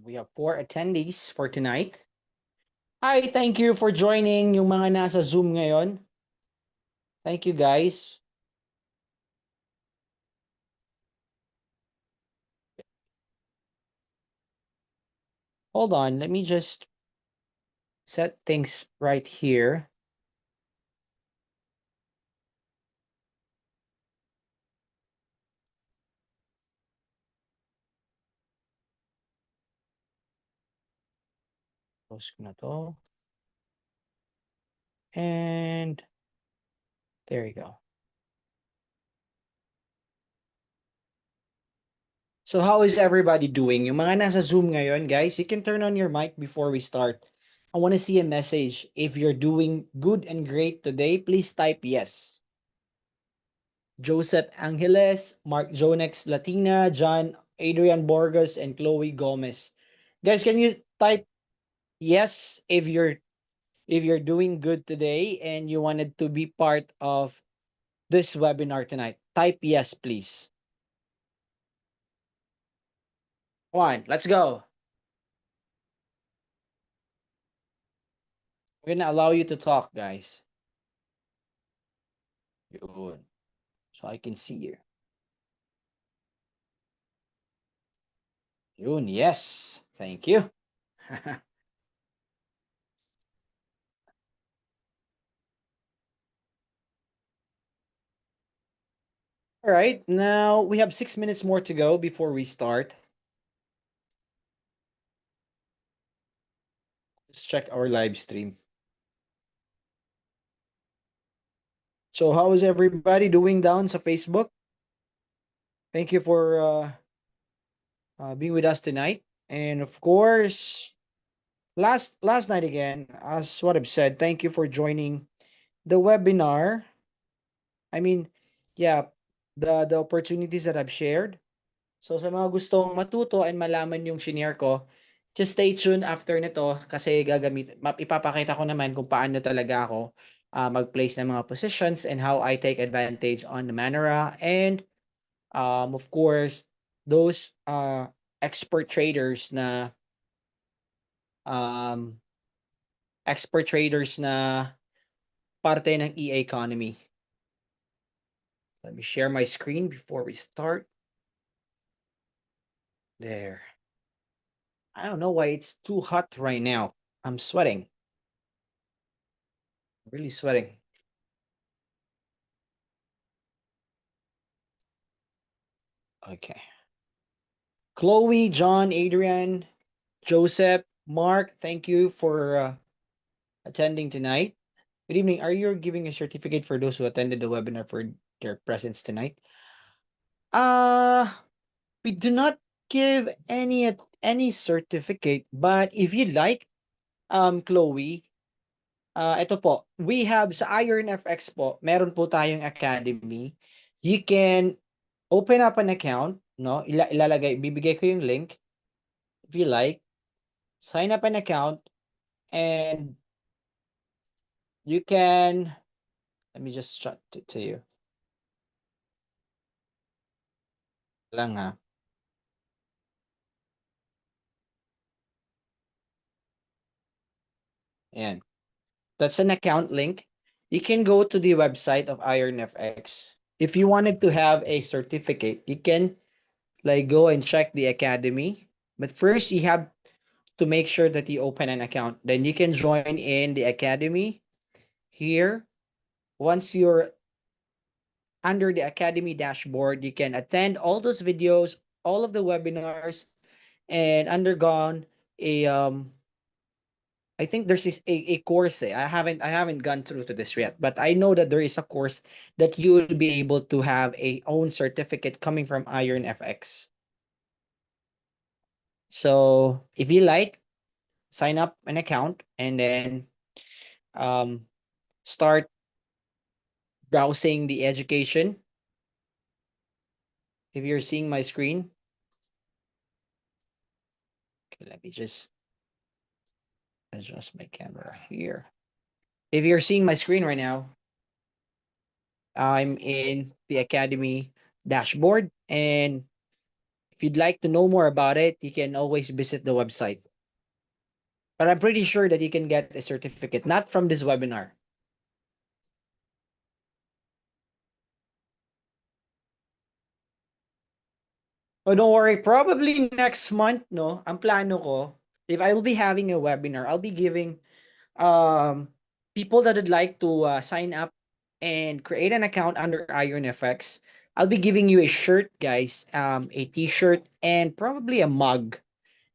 We have 4 attendees for tonight. Hi, thank you for joining yung mga nasa Zoom ngayon. Thank you, guys. Hold on, let me just set things right here. Close ko na to. And there you go. So how is everybody doing? Yung mga nasa Zoom ngayon, guys, you can turn on your mic before we start. I want to see a message. If you're doing good and great today, please type yes. Joseph Angeles, Mark Jonex Latina, John Adrian Borges, and Chloe Gomez. Guys, can you type yes if you're doing good today and you wanted to be part of this webinar tonight? Type yes, please. Come on, let's go. We're gonna allow you to talk, guys. Yun. So I can see you. Yun, yes. Thank you. All right, now we have 6 minutes more to go before we start. Let's check our live stream. So how is everybody doing down sa Facebook? Thank you for being with us tonight. And of course, last night again, as what I've said, thank you for joining the webinar. I mean, yeah, the opportunities that I've shared. So sa mga gustong matuto and malaman yung shinare ko, just stay tuned after nito kasi ipapakita ko naman kung paano talaga ako mag-place ng mga positions and how I take advantage on the Manara and of course those expert traders na um, parte ng e-economy. Let me share my screen before we start. There. I don't know why it's too hot right now. I'm sweating. Really sweating. Okay. Chloe, John, Adrian, Joseph, Mark, thank you for attending tonight. Good evening. Are you giving a certificate for those who attended the webinar for their presence tonight? We do not give any certificate, but if you'd like, Chloe, ito po, we have sa IronFX po, meron po tayong academy. You can open up an account, no? Bibigay ko yung link if you like. Sign up an account and you can, let me just shut it to you. Lang ha. Ayan. That's an account link. You can go to the website of IronFX. If you wanted to have a certificate, you can like go and check the academy. But first, you have to make sure that you open an account. Then you can join in the academy here. Once you're under the academy dashboard, you can attend all those videos, all of the webinars, and undergone a I think there's a course. I haven't gone through to this yet, but I know that there is a course that you will be able to have a own certificate coming from IronFX. So if you like, sign up an account and then start browsing the education. If you're seeing my screen, okay, let me just adjust my camera here. If you're seeing my screen right now, I'm in the Academy dashboard. And If you'd like to know more about it, you can always visit the website. But I'm pretty sure that you can get a certificate, not from this webinar. Oh, don't worry. Probably next month, no? Ang plano ko, if I will be having a webinar, I'll be giving um people that would like to sign up and create an account under IronFX. I'll be giving you a shirt, guys, a t-shirt, and probably a mug,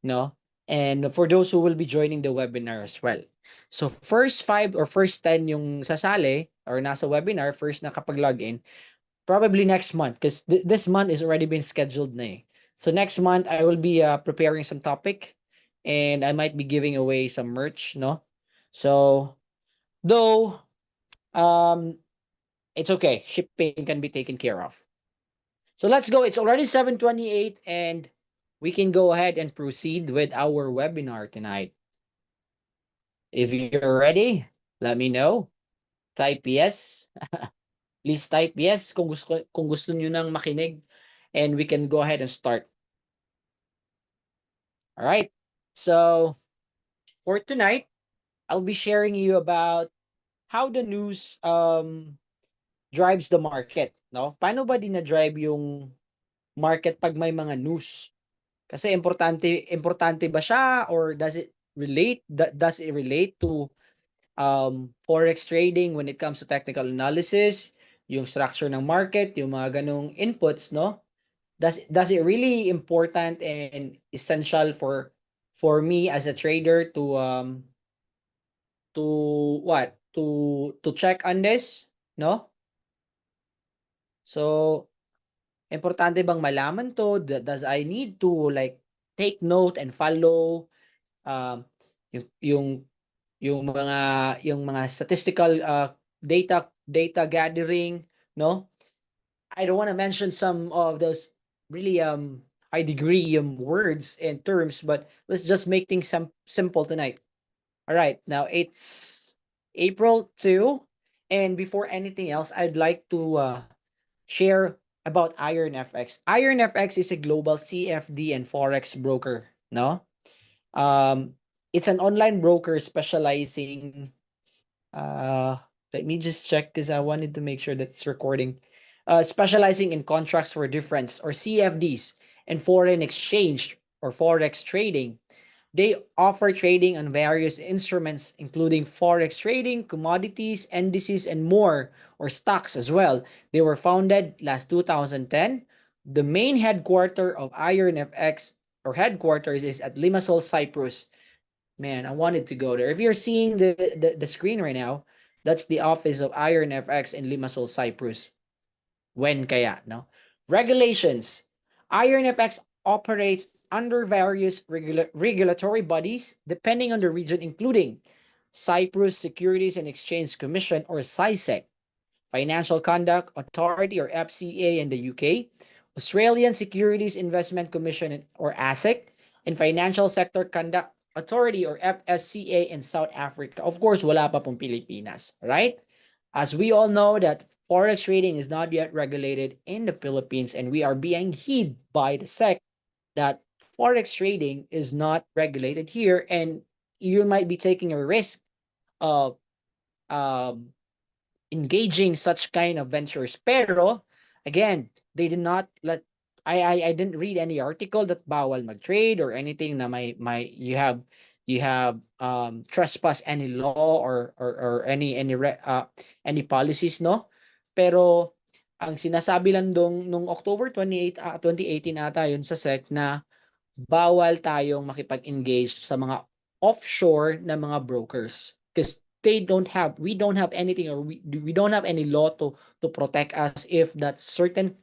no? And for those who will be joining the webinar as well. So first 5 or first 10 yung sasali or nasa webinar, first nakapag-login, probably next month because this month is already been scheduled na eh. So next month I will be preparing some topic and I might be giving away some merch, no? So though it's okay, shipping can be taken care of. So let's go. It's already 7:28 and we can go ahead and proceed with our webinar tonight. If you're ready, let me know. Type yes. Please type yes kung gusto niyo nang makinig and we can go ahead and start. All right. So for tonight, I'll be sharing you about how the news drives the market, no? Paano ba dinadrive yung market pag may mga news? Kasi importante ba siya or does it relate to forex trading when it comes to technical analysis, yung structure ng market, yung mga ganong inputs, no? Does it really important and essential for me as a trader to what? To check on this, no? So, importante bang malaman to? Does I need to like take note and follow um yung yung yung mga statistical data gathering, no? I don't want to mention some of those really high degree words and terms, but let's just make things simple tonight. All right, now it's April 2, and before anything else, I'd like to share about IronFX. IronFX is a global CFD and Forex broker, no? Um, it's an online broker specializing uh, let me just check because I wanted to make sure that it's recording. Specializing in contracts for difference or CFDs and foreign exchange or forex trading. They offer trading on various instruments, including forex trading, commodities, indices, and more, or stocks as well. They were founded last 2010. The main headquarters of IronFX or headquarters is at Limassol, Cyprus. Man, I wanted to go there. If you're seeing the screen right now, that's the office of IronFX in Limassol, Cyprus. When kaya, no? Regulations. IronFX operates under various regulatory bodies depending on the region, including Cyprus Securities and Exchange Commission or CISEC, Financial Conduct Authority or FCA in the UK, Australian Securities Investment Commission or ASIC, and Financial Sector Conduct Authority or FSCA in South Africa. Of course, wala pa pong Pilipinas, right? As we all know that forex trading is not yet regulated in the Philippines and we are being hit by the SEC that forex trading is not regulated here and you might be taking a risk of um, engaging such kind of ventures. Pero again, they did not let I didn't read any article that bawal mag-trade or anything na may you have trespass any law or any policies, no? Pero ang sinasabi lang nung October 28 2018 ata yun sa SEC na bawal tayong makipag-engage sa mga offshore na mga brokers because we don't have anything or we don't have any law to protect us if that certain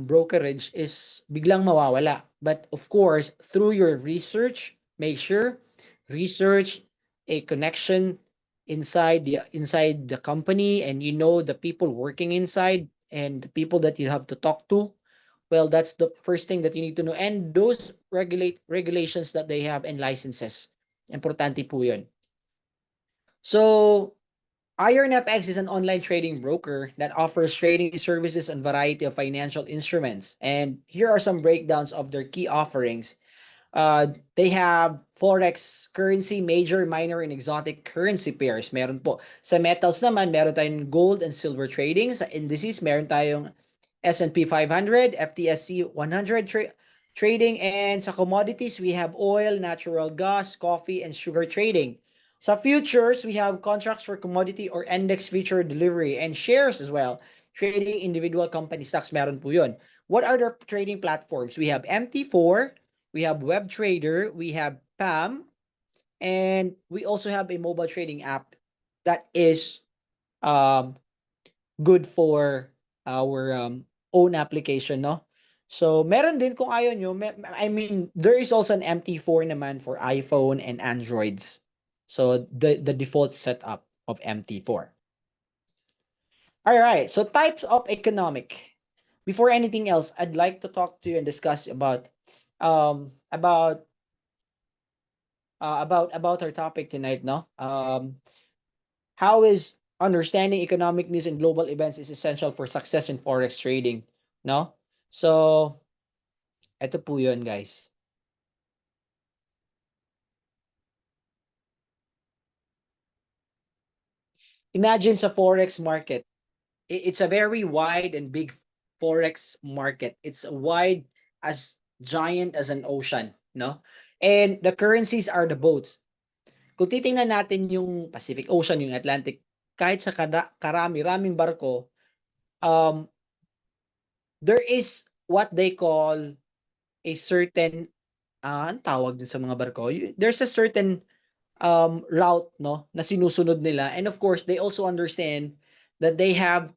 brokerage is biglang mawawala. But of course, through your research, make sure research a connection inside the company and you know the people working inside and the people that you have to talk to. Well, that's the first thing that you need to know. And those regulations that they have and licenses. Importante po yun. So, IronFX is an online trading broker that offers trading services on variety of financial instruments. And here are some breakdowns of their key offerings. They have Forex currency, major, minor, and exotic currency pairs. Meron po. Sa metals naman, meron tayong gold and silver trading. Sa indices, meron tayong S&P 500, FTSE 100 trading. And sa commodities, we have oil, natural gas, coffee, and sugar trading. Sa futures, we have contracts for commodity or index future delivery and shares as well. Trading individual company stocks, meron po yun. What are the trading platforms? We have MT4, we have WebTrader, we have PAM, and we also have a mobile trading app that is um, good for our own application, no? So, meron din kung ayaw nyo, I mean, there is also an MT4 naman for iPhone and Androids. So, the default setup of MT4. All right, so types of economic. Before anything else, I'd like to talk to you and discuss um about about our topic tonight, no? How is understanding economic news and global events is essential for success in forex trading, no? So, eto po 'yun, guys. Imagine sa forex market, it's a very wide and big forex market. It's wide as giant as an ocean, no? And the currencies are the boats. Kung titingnan natin yung Pacific Ocean, yung Atlantic, kahit sa karami-raming barko, um, there is what they call a certain, ang tawag din sa mga barko? There's a certain route, no, na sinusunod nila. And of course, they also understand that they have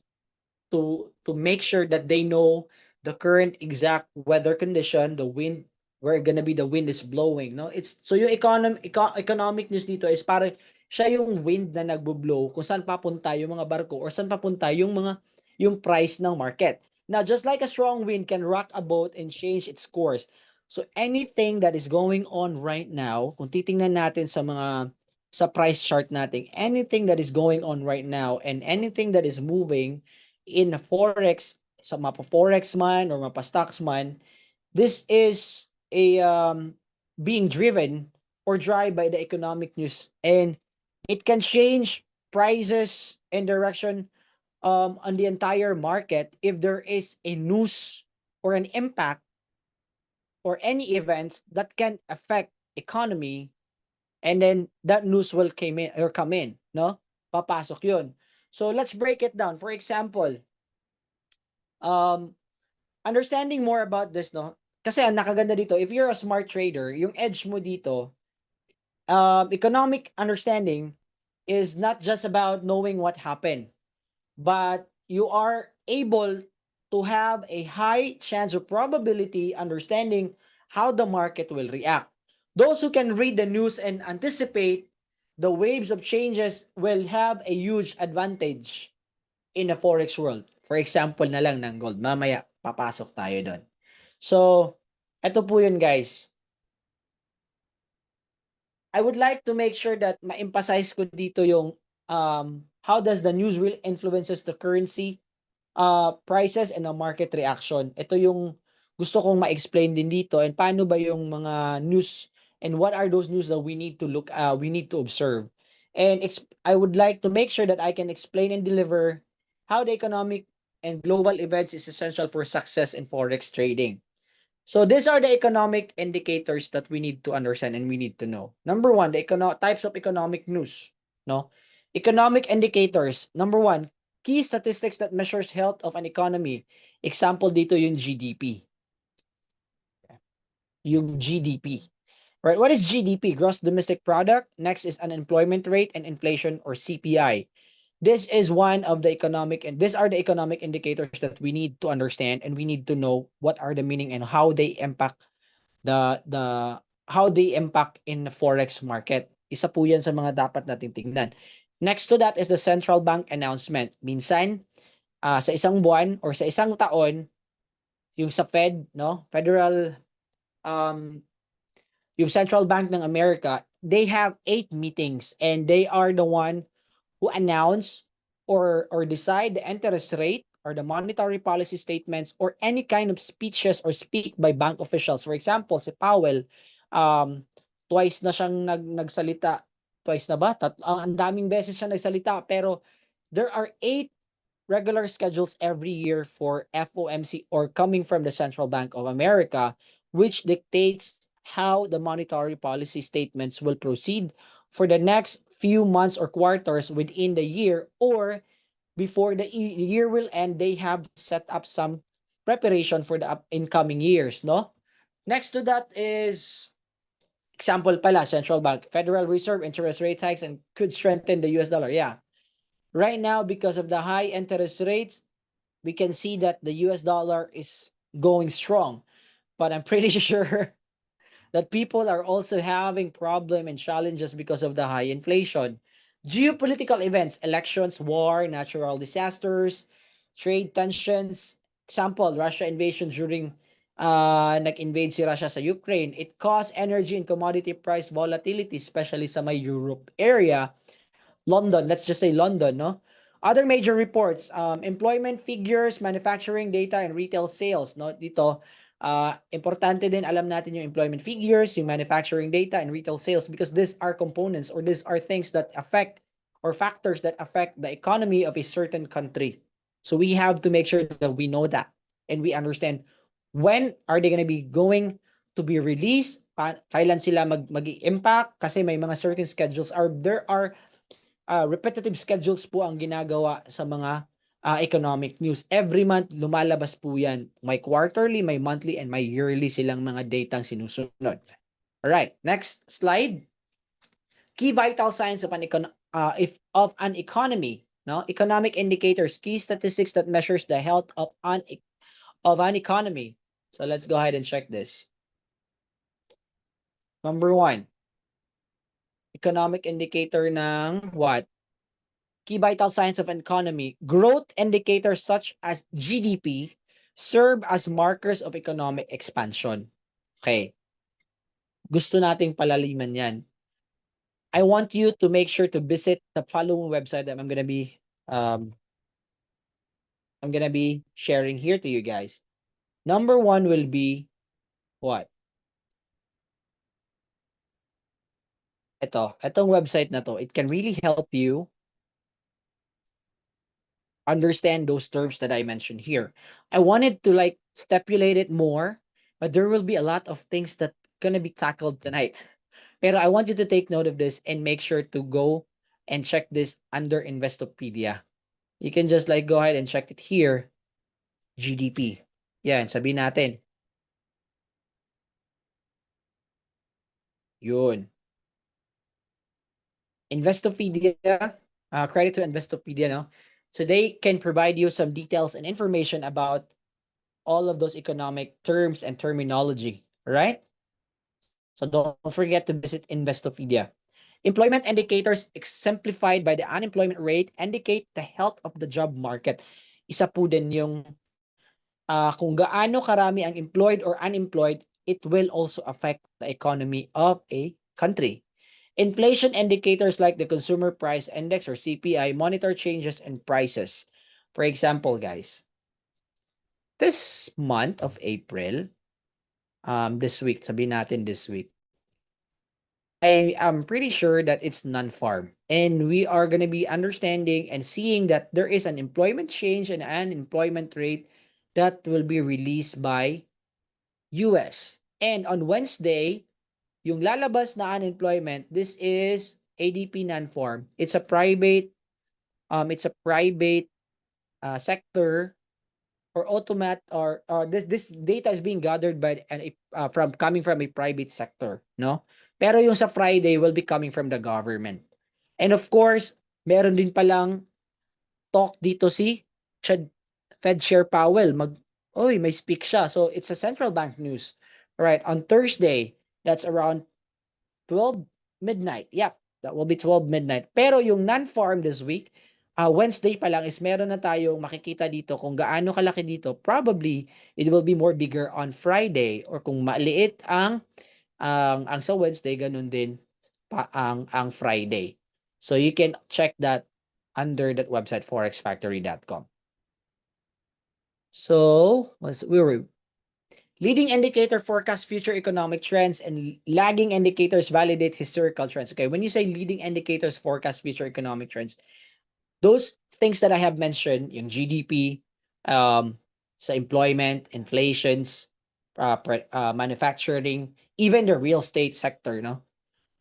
to make sure that they know the current exact weather condition, the wind, where gonna be the wind is blowing, no? It's so yung economic news dito is parang siya yung wind na nagbo-blow kung saan papunta yung mga barko or saan papunta yung price ng market. Now, just like a strong wind can rock a boat and change its course. So anything that is going on right now, kung titingnan natin sa price chart natin, anything that is going on right now and anything that is moving in forex, sa mapa forex man or mapa stocks man, this is a being driven or driven by the economic news, and it can change prices and direction on the entire market if there is a news or an impact or any events that can affect economy, and then that news will come in, no? Papasok yun. So let's break it down. For example, um understanding more about this, no? Kasi ang nakaganda dito, if you're a smart trader, yung edge mo dito, economic understanding is not just about knowing what happened, but you are able to have a high chance of probability understanding how the market will react. Those who can read the news and anticipate the waves of changes will have a huge advantage in the forex world. For example na lang ng gold. Mamaya, papasok tayo doon. So, eto po yun, guys. I would like to make sure that ma-emphasize ko dito yung how does the news will influences the currency prices and the market reaction. Ito yung gusto kong ma-explain din dito, and paano ba yung mga news and what are those news that we need to observe. And I would like to make sure that I can explain and deliver how the economic and global events is essential for success in forex trading. So these are the economic indicators that we need to understand and we need to know. Number one, the types of economic news. No, economic indicators. Number one, key statistics that measures health of an economy. Example dito yung GDP. Yung GDP. Right? What is GDP? Gross domestic product. Next is unemployment rate and inflation, or CPI. This is one of the economic, and these are the economic indicators that we need to understand, and we need to know what are the meaning and how they impact the how they impact in the forex market. Isa po 'yan sa mga dapat nating tingnan. Next to that is the central bank announcement. Minsan sa isang buwan or sa isang taon, yung sa Fed, no, Federal um yung Central Bank ng America, they have 8 meetings, and they are the one who announce or decide the interest rate or the monetary policy statements or any kind of speeches or speak by bank officials. For example, si Powell, twice na siyang nagsalita. Twice na ba? Ang daming beses siya nagsalita. Pero there are 8 regular schedules every year for FOMC or coming from the Central Bank of America, which dictates how the monetary policy statements will proceed for the next few months or quarters within the year, or before the year will end, they have set up some preparation for the incoming years, no? Next to that is example pala, central bank, Federal Reserve interest rate hikes and could strengthen the US dollar. Yeah. Right now, because of the high interest rates, we can see that the US dollar is going strong. But I'm pretty sure that people are also having problem and challenges because of the high inflation. Geopolitical events, elections, war, natural disasters, trade tensions. Example, Russia invasion during nag-invade si Russia sa Ukraine. It caused energy and commodity price volatility, especially sa may Europe area. London, let's just say London, no? Other major reports, employment figures, manufacturing data, and retail sales, no? Dito, importante din alam natin yung employment figures, yung manufacturing data, and retail sales because these are components or these are things that affect or factors that affect the economy of a certain country. So we have to make sure that we know that and we understand when are they going to be going to be released, kailan sila mag-impact kasi may mga certain schedules there are repetitive schedules po ang ginagawa sa mga economic news. Every month, lumalabas po yan. May quarterly, may monthly, and may yearly silang mga datang sinusunod. Alright, next slide. Key vital signs of an economy. No? Economic indicators, key statistics that measures the health of an economy. So let's go ahead and check this. Number 1, economic indicator ng what? Key vital signs of an economy. Growth indicators such as GDP serve as markers of economic expansion. Okay. Gusto nating palaliman yan. I want you to make sure to visit the following website that I'm gonna be sharing here to you guys. Number 1 will be what? Itong website na to, it can really help you understand those terms that I mentioned here. I wanted to like stipulate it more, but there will be a lot of things that gonna be tackled tonight. Pero I want you to take note of this and make sure to go and check this under Investopedia. You can just like go ahead and check it here. GDP. Yan, sabihin natin. Yun. Investopedia, credit to Investopedia, no? So they can provide you some details and information about all of those economic terms and terminology, right? So don't forget to visit Investopedia. Employment indicators exemplified by the unemployment rate indicate the health of the job market. Isa po din yung kung gaano karami ang employed or unemployed, it will also affect the economy of a country. Inflation indicators like the Consumer Price Index or CPI monitor changes in prices. For example, guys, this month of April, this week, sabihin natin this week, I am pretty sure that it's non-farm. And we are going to be understanding and seeing that there is an employment change and an unemployment rate that will be released by US. And on Wednesday, yung lalabas na unemployment, this is ADP non-farm. It's a private sector or this data is being gathered by from coming from a private sector, no? Pero yung sa Friday will be coming from the government. And of course, meron din palang talk dito si Fed Chair Powell. May speak siya. So it's a central bank news. All right, on Thursday, that's around 12 midnight. Yeah, that will be 12 midnight. Pero yung non-farm this week, Wednesday pa lang is meron na tayong makikita dito kung gaano kalaki dito. Probably it will be more bigger on Friday, or kung maliit ang sa Wednesday, ganun din pa ang Friday. So you can check that under that website, forexfactory.com. So, we were leading indicator forecast future economic trends and lagging indicators validate historical trends. Okay, when you say leading indicators forecast future economic trends, those things that I have mentioned, yung GDP, sa employment, inflations, manufacturing, even the real estate sector, no?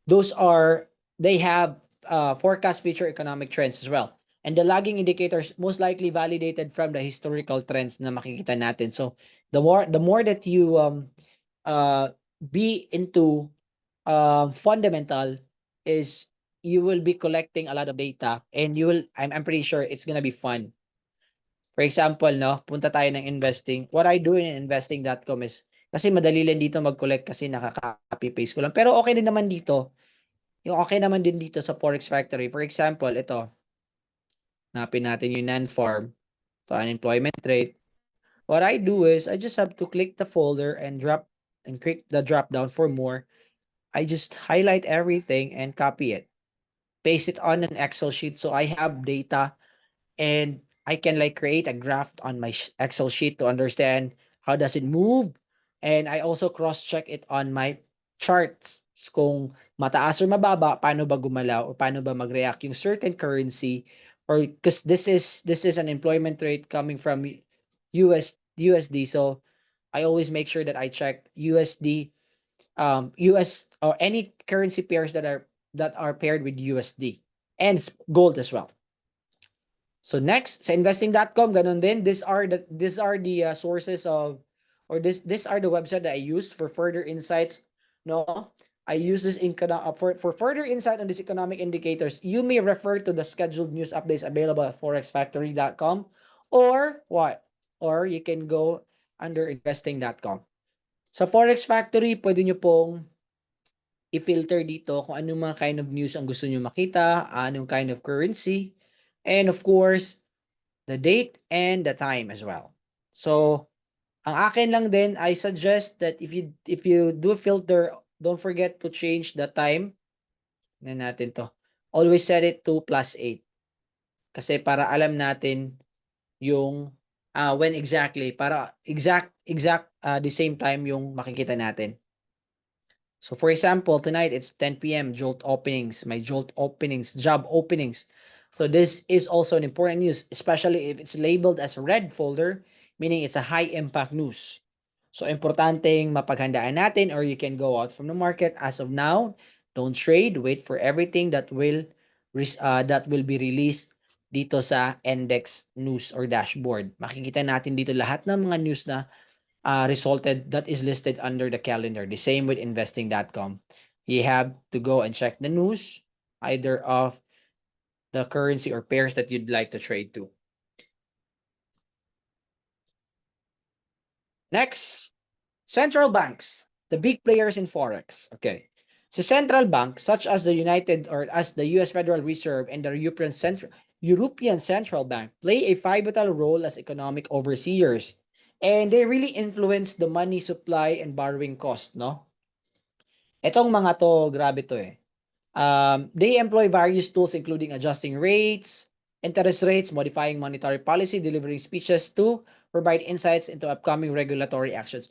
Those are, they have forecast future economic trends as well. And the lagging indicators most likely validated from the historical trends na makikita natin. So the more that you be into fundamental is you will be collecting a lot of data and you will I'm pretty sure it's gonna be fun. For example, no, punta tayo ng investing. What I do in investing.com is kasi madali lang dito mag-collect kasi nakaka-copy paste ko lang. Pero okay din naman dito. Yung okay naman din dito sa Forex Factory. For example, ito. Hanapin natin yung non-farm. So, unemployment rate. What I do is I just have to click the folder and click the drop down for more. I just highlight everything and copy it. Paste it on an Excel sheet so I have data and I can like create a graph on my Excel sheet to understand how does it move, and I also cross check it on my charts kung mataas or mababa, paano ba gumalaw o paano ba mag-react yung certain currency, or because this is an employment rate coming from USD, so I always make sure that I check USD, US or any currency pairs that are paired with USD and gold as well. So next, sa investing.com, ganun din. These are the sources of, or this are the website that I use for further insights. No, I use this in for further insight on these economic indicators. You may refer to the scheduled news updates available at forexfactory.com, or what? Or you can go under investing.com. Sa Forex Factory, pwede nyo pong i-filter dito kung anong mga kind of news ang gusto nyo makita, anong kind of currency, and of course, the date and the time as well. So, ang akin lang din, I suggest that if you do filter, don't forget to change the time. Na natin to. Always set it to +8. Kasi para alam natin yung when exactly, para exact the same time yung makikita natin. So for example, tonight it's 10 p.m. Jolt openings, my Jolt openings, job openings. So this is also an important news, especially if it's labeled as red folder, meaning it's a high impact news. So importanteng mapaghandaan natin, or you can go out from the market as of now. Don't trade, wait for everything that will be released dito sa index news or dashboard. Makikita natin dito lahat ng mga news na resulted that is listed under the calendar. The same with investing.com. You have to go and check the news, either of the currency or pairs that you'd like to trade to. Next, central banks, the big players in Forex. Okay. So central banks, such as the US Federal Reserve and the European Central Bank, play a pivotal role as economic overseers. And they really influence the money supply and borrowing cost, no? Etong mga to, grabe to eh. They employ various tools including adjusting rates, interest rates, modifying monetary policy, delivering speeches to provide insights into upcoming regulatory actions.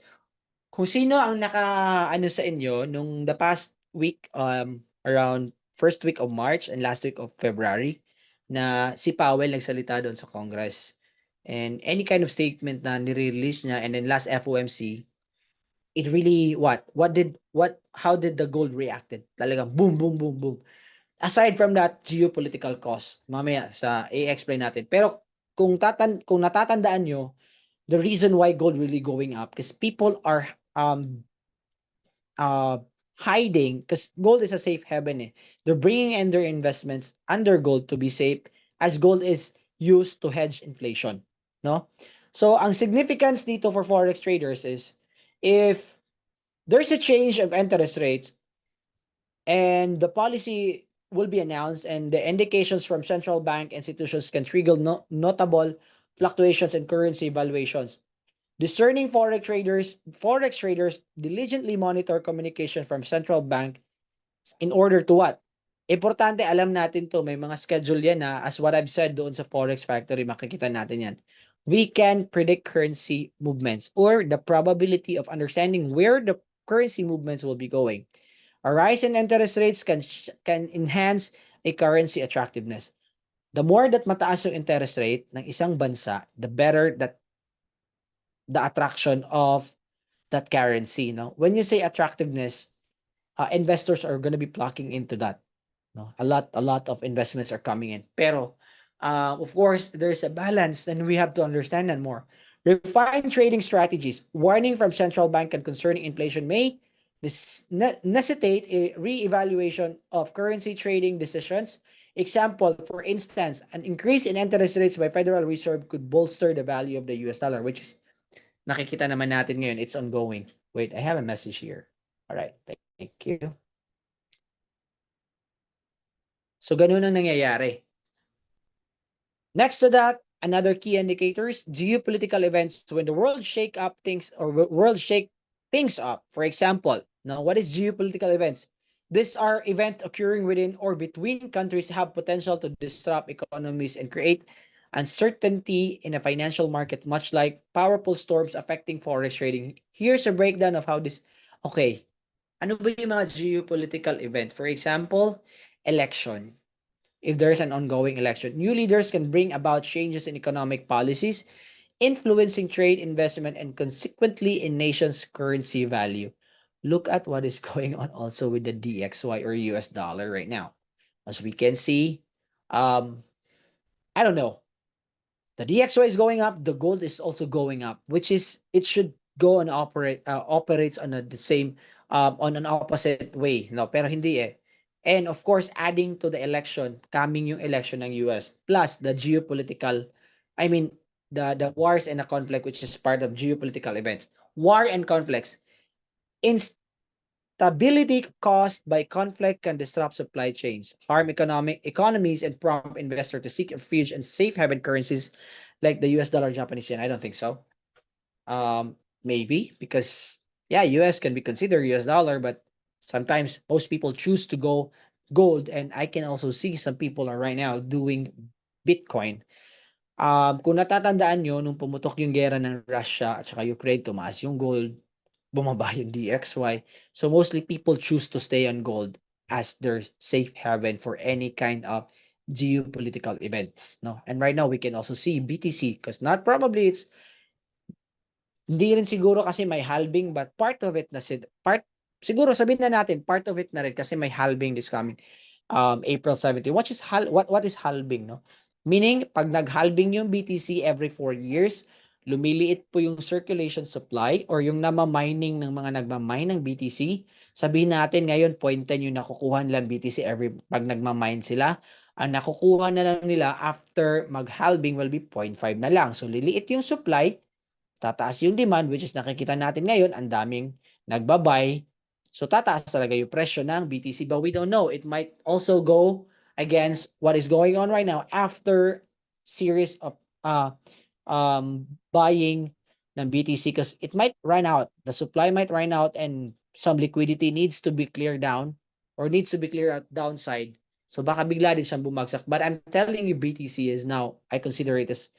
Kung sino ang naka-ano sa inyo nung the past week, around first week of March and last week of February, na si Powell nagsalita doon sa Congress. And any kind of statement na nire-release niya, and then last FOMC, it really how did the gold reacted? Talagang boom, boom, boom, boom. Aside from that geopolitical cost, mamaya sa i-explain natin. Pero kung natatandaan nyo, the reason why gold really going up because people are hiding, because gold is a safe haven eh. They're bringing in their investments under gold to be safe, as gold is used to hedge inflation, no? So ang significance dito for forex traders is if there's a change of interest rates and the policy will be announced and the indications from central bank institutions can trigger notable fluctuations in currency valuations. Discerning forex traders diligently monitor communication from central bank in order to what? Importante alam natin 'to, may mga schedule 'yan, as what I've said doon sa Forex Factory makikita natin 'yan. We can predict currency movements or the probability of understanding where the currency movements will be going. A rise in interest rates can enhance a currency attractiveness. The more that mataas yung interest rate ng isang bansa, the better that the attraction of that currency, no? When you say attractiveness, investors are going to be flocking into that. No, a lot of investments are coming in. Pero, of course, there's a balance, and we have to understand that more. Refined trading strategies, warning from central bank and concerning inflation may necessitate a re-evaluation of currency trading decisions. Example, for instance, an increase in interest rates by Federal Reserve could bolster the value of the US dollar, which is nakikita naman natin ngayon, it's ongoing. Wait, I have a message here. All right, thank you. So, ganun ang nangyayari. Next to that, another key indicators, geopolitical events when the world shake up things or world shake things up. For example, now what is geopolitical events? These are events occurring within or between countries have potential to disrupt economies and create uncertainty in a financial market, much like powerful storms affecting forex trading. Here's a breakdown of how this, okay, ano ba yung mga geopolitical event? For example, election. If there's an ongoing election, new leaders can bring about changes in economic policies, influencing trade, investment, and consequently in nation's currency value. Look at what is going on also with the DXY or US dollar right now. As we can see, I don't know, the DXY is going up, the gold is also going up, which is it should go and operates on the same on an opposite way, no? Pero hindi eh. And of course, adding to the election, coming yung election ng US, plus the geopolitical, I mean, the wars and the conflict, which is part of geopolitical events. War and conflicts. Instability caused by conflict can disrupt supply chains, harm economies, and prompt investors to seek refuge in safe haven currencies like the US dollar, Japanese yen. I don't think so. Maybe because yeah, US can be considered US dollar, but sometimes most people choose to go gold, and I can also see some people are right now doing Bitcoin. Kung natatandaan nyo, nung pumutok yung gera ng Russia at saka Ukraine, tumaas yung gold, bumaba yung DXY. So mostly people choose to stay on gold as their safe haven for any kind of geopolitical events, no? And right now we can also see BTC because not probably it's hindi rin siguro kasi may halving, but part of it na siguro sabihin na natin part of it na rin kasi may halving this coming April 17. What is halving, no? Meaning pag nag-halving yung BTC every 4 years, lumiliit po yung circulation supply or yung nama-mining ng mga nagma-mine ng BTC. Sabihin natin ngayon 0.10 yung nakukuha nilang BTC every pag nagma-mine sila. Ang nakukuha na lang nila after mag-halving will be 0.5 na lang. So liliit yung supply, tataas yung demand, which is nakikita natin ngayon, ang daming nagbabay. So tataas talaga yung presyo ng BTC. But we don't know. It might also go against what is going on right now after series of buying ng BTC because it might run out. The supply might run out and some liquidity needs to be cleared down or needs to be cleared out downside. So baka bigla din siyang bumagsak. But I'm telling you, BTC is now, I consider it as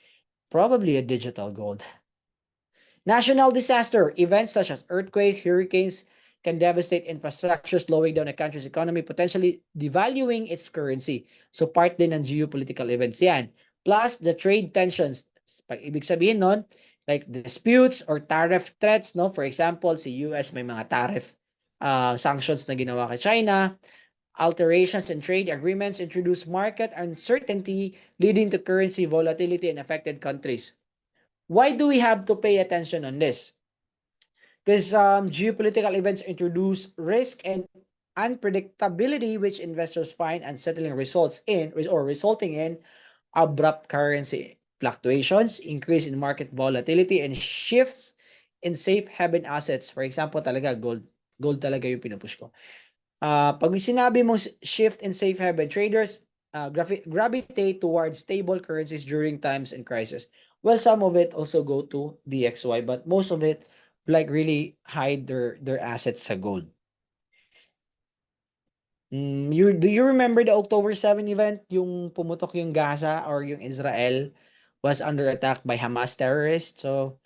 probably a digital gold. National disaster events such as earthquakes, hurricanes can devastate infrastructure, slowing down a country's economy, potentially devaluing its currency. So part din ng geopolitical events yan. Plus the trade tensions. Pag ibig sabihin nun, like disputes or tariff threats, no? For example, si US may mga tariff sanctions na ginawa kay China. Alterations in trade agreements introduce market uncertainty, leading to currency volatility in affected countries. Why do we have to pay attention on this? Because geopolitical events introduce risk and unpredictability, which investors find unsettling resulting in abrupt currency fluctuations, increase in market volatility, and shifts in safe haven assets. For example, talaga gold talaga yung pinupush ko. Pag sinabi mong shift in safe haven, traders gravitate towards stable currencies during times and crisis. Well, some of it also go to DXY, but most of it like really hide their assets sa gold. Do you remember the October 7 event? Yung pumutok yung Gaza or yung Israel was under attack by Hamas terrorists. So,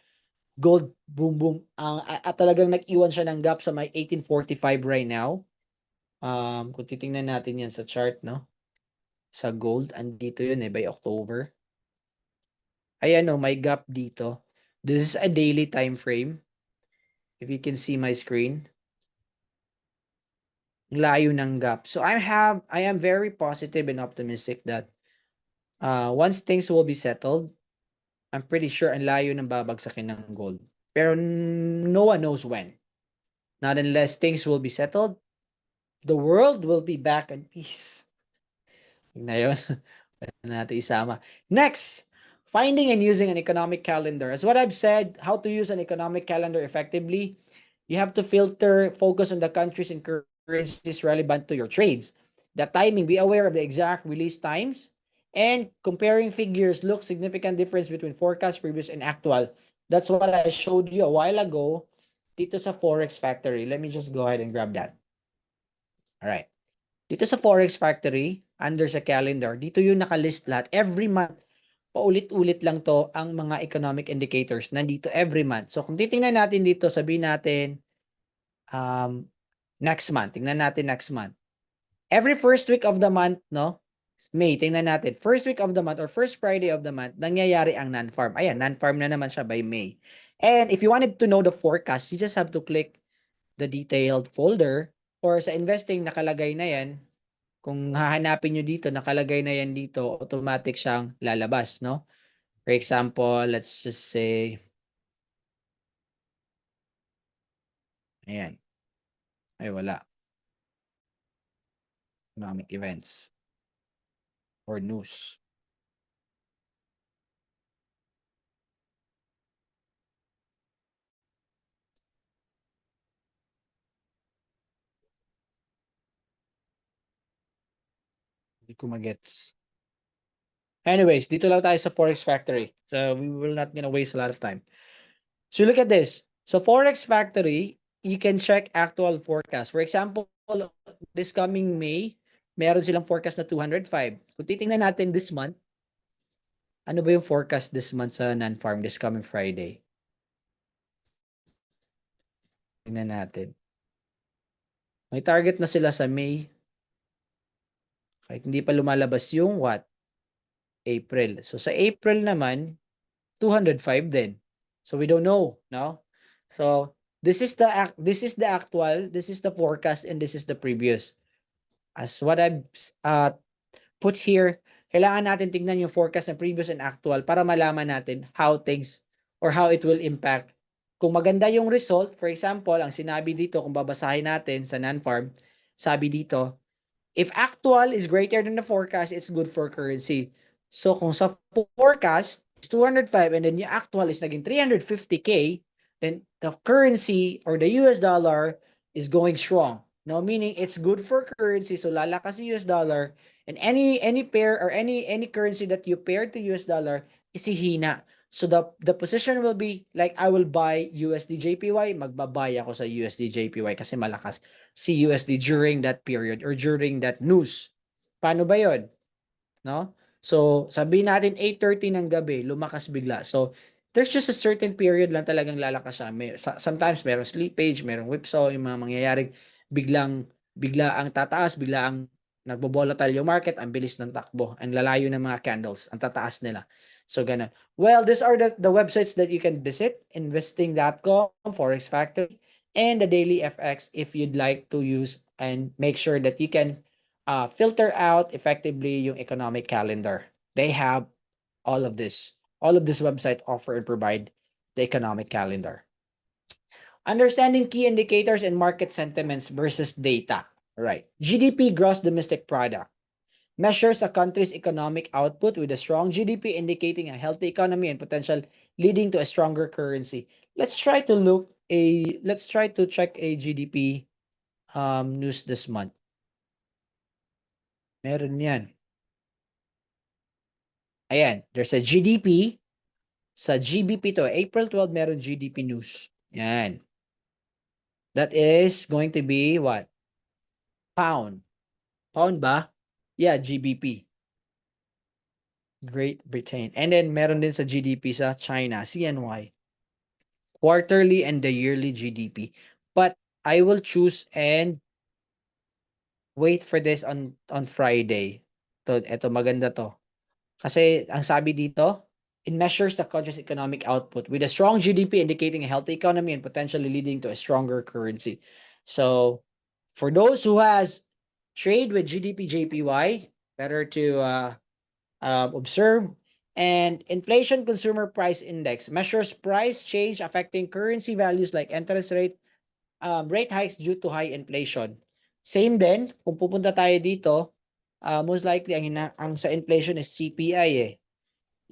gold, boom, boom. At talagang nag-iwan siya ng gap sa may 1845 right now. Kung titingnan natin yan sa chart, no? Sa gold, andito yun by October. Ayan, no, may gap dito. This is a daily time frame. If you can see my screen. Layo ng gap. So I am very positive and optimistic that once things will be settled, I'm pretty sure ang layo ng babagsakin ng gold. Pero no one knows when. Not unless things will be settled, the world will be back in peace. Na yun. Natin isama. Next, finding and using an economic calendar. As what I've said, how to use an economic calendar effectively, you have to filter, focus on the countries and currencies relevant to your trades. The timing, be aware of the exact release times, and comparing figures, look significant difference between forecast, previous, and actual. That's what I showed you a while ago dito sa Forex Factory. Let me just go ahead and grab that. All right. Dito sa Forex Factory, under sa calendar, dito yung nakalist lahat. Every month, paulit-ulit lang to ang mga economic indicators. Nandito every month. So kung titingnan natin dito, sabihin natin, next month. Tingnan natin next month. Every first week of the month, no? May, tingnan natin. First week of the month or first Friday of the month, nangyayari ang non-farm. Ayan, non-farm na naman siya by May. And if you wanted to know the forecast, you just have to click the detailed folder or sa investing nakalagay na yan. Kung hahanapin nyo dito, nakalagay na yan dito, automatic siyang lalabas, no? For example, let's just say, ayan, ay wala, economic events or news. Hindi ko magets. Anyways, dito lang tayo sa Forex Factory. So, we will not gonna waste a lot of time. So, look at this. So, Forex Factory, you can check actual forecast. For example, this coming May, meron silang forecast na 205. Kung titingnan natin this month, ano ba yung forecast this month sa non-farm this coming Friday? Tingnan natin. May target na sila sa May. Kahit hindi pa lumalabas yung what? April. So sa April naman, 205 din. So we don't know, no? So this is the actual, this is the forecast, and this is the previous. As what I've put here, kailangan natin tingnan yung forecast ng previous and actual para malaman natin how things or how it will impact. Kung maganda yung result, for example, ang sinabi dito, kung babasahin natin sa non-farm, sabi dito, if actual is greater than the forecast, it's good for currency. So kung sa forecast is 205 and then yung actual is naging 350K, then the currency or the US dollar is going strong. No, meaning it's good for currency. So lalakas yung US dollar, and any pair or any currency that you pair to US dollar is hihina. So the position will be like, I will buy USD JPY, magbabay ako sa USD JPY kasi malakas si USD during that period or during that news. Paano ba 'yon? No? So, sabihin natin 8:30 ng gabi, lumakas bigla. So, there's just a certain period lang talagang lalakas siya. Sometimes merong slippage, merong whipsaw, yung mga mangyayaring bigla ang tataas, bigla ang nagbo-volatile yung market, ang bilis ng takbo, ang lalayo ng mga candles, ang tataas nila. So, ganun. Well, these are the websites that you can visit, investing.com, Forex Factory, and the Daily FX if you'd like to use and make sure that you can filter out effectively yung economic calendar. They have all of this. All of this website offer and provide the economic calendar. Understanding key indicators and market sentiments versus data. Right. GDP, gross domestic product, measures a country's economic output with a strong GDP indicating a healthy economy and potential leading to a stronger currency. Let's try to check a GDP news this month. Meron yan. Ayan, there's a GDP. Sa GBP to, April 12, meron GDP news. Yan. That is going to be what? Pound. Pound ba? Yeah, GBP. Great Britain. And then meron din sa GDP sa China, CNY. Quarterly and the yearly GDP. But I will choose and wait for this on Friday. Ito maganda to. Kasi ang sabi dito, it measures the country's economic output with a strong GDP indicating a healthy economy and potentially leading to a stronger currency. So, for those who has trade with GDP JPY, better to observe. And inflation consumer price index measures price change affecting currency values like interest rate hikes due to high inflation. Same din, kung pupunta tayo dito, most likely ang sa inflation is CPI eh.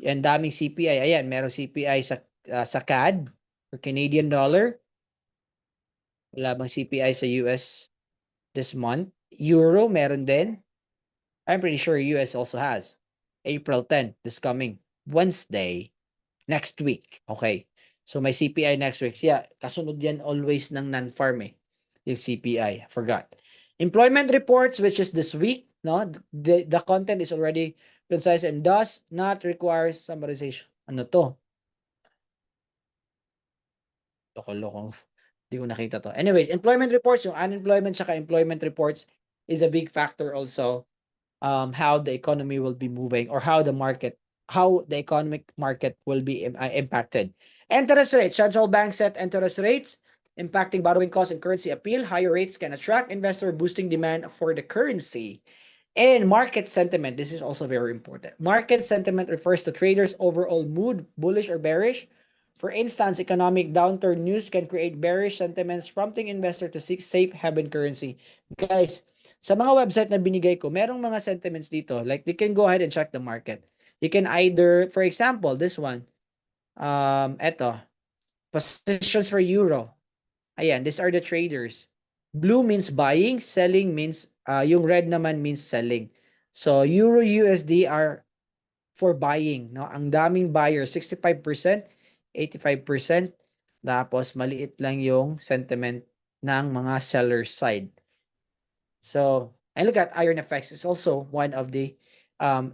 Yan daming CPI. Ayan, meron CPI sa CAD or Canadian dollar. Wala bang CPI sa US this month? Euro meron din. I'm pretty sure US also has. April 10, this coming Wednesday, next week. Okay. So may CPI next week. Yeah, kasunod yan always ng non-farm eh. Yung CPI. Forgot. Employment reports, which is this week, no? The content is already concise and does not require summarization. Ano to? Loko-lokong. Hindi ko nakita to. Anyways, employment reports, yung unemployment saka employment reports is a big factor also how the economy will be moving or how the economic market will be impacted. Interest rates. Central banks set interest rates, impacting borrowing costs and currency appeal. Higher rates can attract investor, boosting demand for the currency. And market sentiment. This is also very important. Market sentiment refers to traders' overall mood, bullish or bearish. For instance, economic downturn news can create bearish sentiments, prompting investor to seek safe haven currency. Guys, sa mga website na binigay ko, merong mga sentiments dito. Like, you can go ahead and check the market. You can either, for example, this one, eto, positions for euro. Ayan, these are the traders. Blue means buying, selling means, yung red naman means selling. So, euro USD are for buying. No? Ang daming buyers, 65%, 85%. Tapos, maliit lang yung sentiment ng mga seller side. So, and look at IronFX is also one of the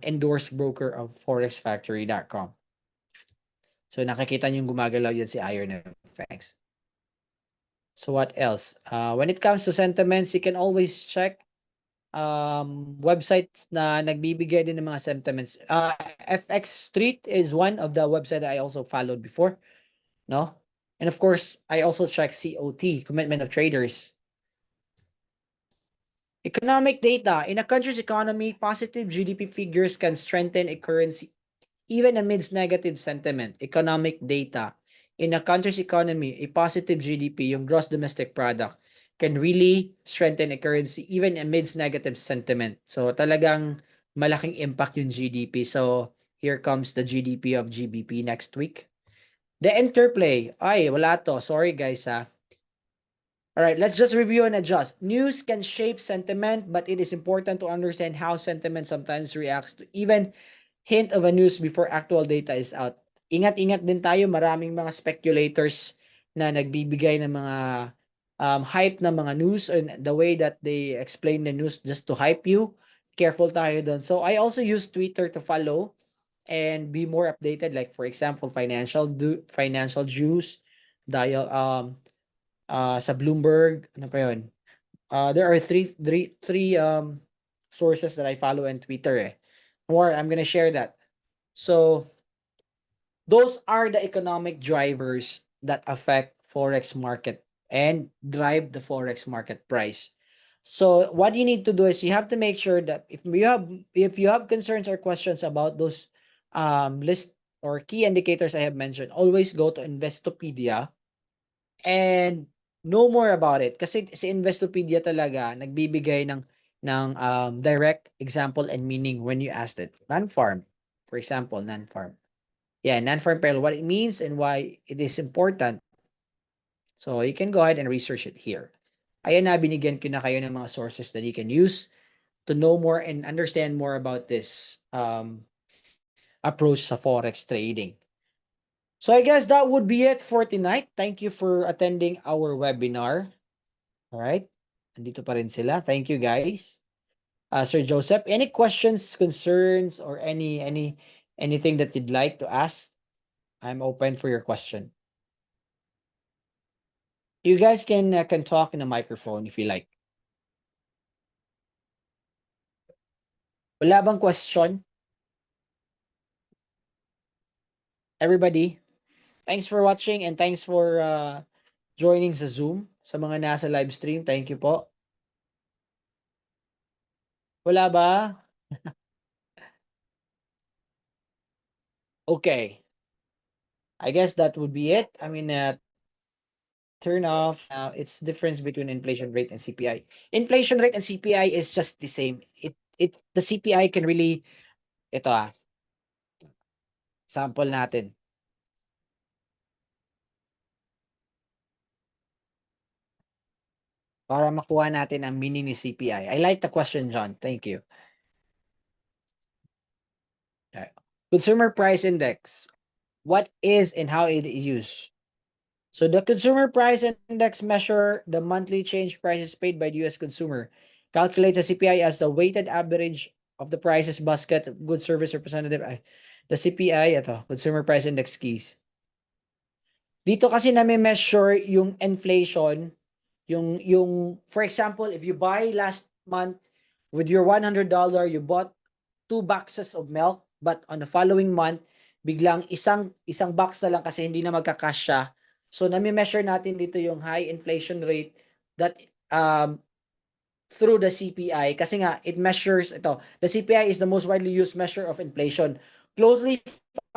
endorsed broker of forexfactory.com. So, nakikita nyo gumagalaw yan si IronFX. So, what else? When it comes to sentiments, you can always check websites na nagbibigay din ng mga sentiments. FX Street is one of the website that I also followed before. No? And of course, I also check COT, Commitment of Traders. Economic data. In a country's economy, positive GDP figures can strengthen a currency even amidst negative sentiment. Economic data. In a country's economy, a positive GDP, yung gross domestic product, can really strengthen a currency even amidst negative sentiment. So talagang malaking impact yung GDP. So here comes the GDP of GBP next week. The interplay. Ay, wala to. Sorry guys ha. All right, let's just review and adjust. News can shape sentiment, but it is important to understand how sentiment sometimes reacts to even hint of a news before actual data is out. Ingat-ingat din tayo, maraming mga speculators na nagbibigay ng mga hype na mga news and the way that they explain the news just to hype you. Careful tayo doon. So I also use Twitter to follow and be more updated. Like for example, financial juice, dial sa Bloomberg, ano pa yun? There are three sources that I follow on Twitter eh. More, I'm gonna share that. So those are the economic drivers that affect Forex market and drive the Forex market price. So what you need to do is you have to make sure that if you have concerns or questions about those list or key indicators I have mentioned, always go to Investopedia and know more about it. Kasi si Investopedia talaga nagbibigay ng direct example and meaning when you asked it. Non-farm, for example, non-farm. Yeah, non-farm peril, what it means and why it is important. So you can go ahead and research it here. Ayan na, binigyan ko na kayo ng mga sources that you can use to know more and understand more about this approach sa Forex trading. So I guess that would be it for tonight. Thank you for attending our webinar. All right? Andito pa rin sila. Thank you guys. Sir Joseph. Any questions, concerns, or anything that you'd like to ask? I'm open for your question. You guys can talk in a microphone if you like. Wala bang question? Everybody, thanks for watching and thanks for joining sa Zoom. Sa mga nasa live stream, thank you po. Wala ba? Okay. I guess that would be it. I mean, turn off. It's difference between inflation rate and CPI. Inflation rate and CPI is just the same. The CPI can really ito sample natin para makuha natin ang meaning ni CPI. I like the question, John. Thank you. Okay. Consumer Price Index. What is and how it is used? So the Consumer Price Index measure the monthly change prices paid by the US consumer. Calculates the CPI as the weighted average of the prices basket of goods service representative. The CPI, ito, Consumer Price Index keys. Dito kasi measure yung inflation, yung for example, if you buy last month with your $100, you bought 2 boxes of milk, but on the following month, biglang isang box na lang kasi hindi na magkakasya. So measure natin dito yung high inflation rate that through the CPI kasi nga it measures ito. The CPI is the most widely used measure of inflation, closely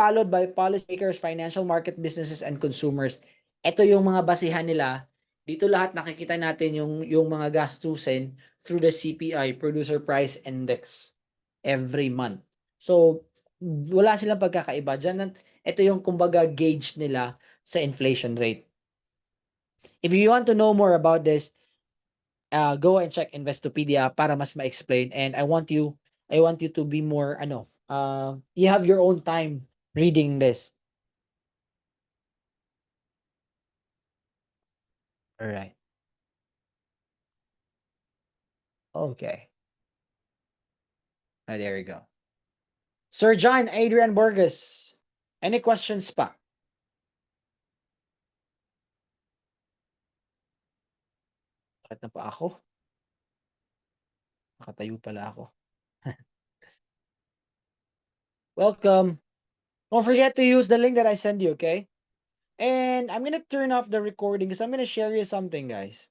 followed by policymakers, financial market businesses and consumers. Ito yung mga basihan nila. Dito lahat nakikita natin yung mga gastusin through the CPI, Producer Price Index, every month. So wala silang pagkakaiba. Diyan, ito yung kumbaga gauge nila sa inflation rate. If you want to know more about this, go and check Investopedia para mas ma-explain. And I want you to be more, you have your own time reading this. All right. Okay. There you go. Sir John Adrian Burgess, any questions pa? Bakit na pa ako? Nakatayo pala ako. Welcome. Don't forget to use the link that I send you, okay? And I'm gonna turn off the recording because I'm gonna share you something, guys.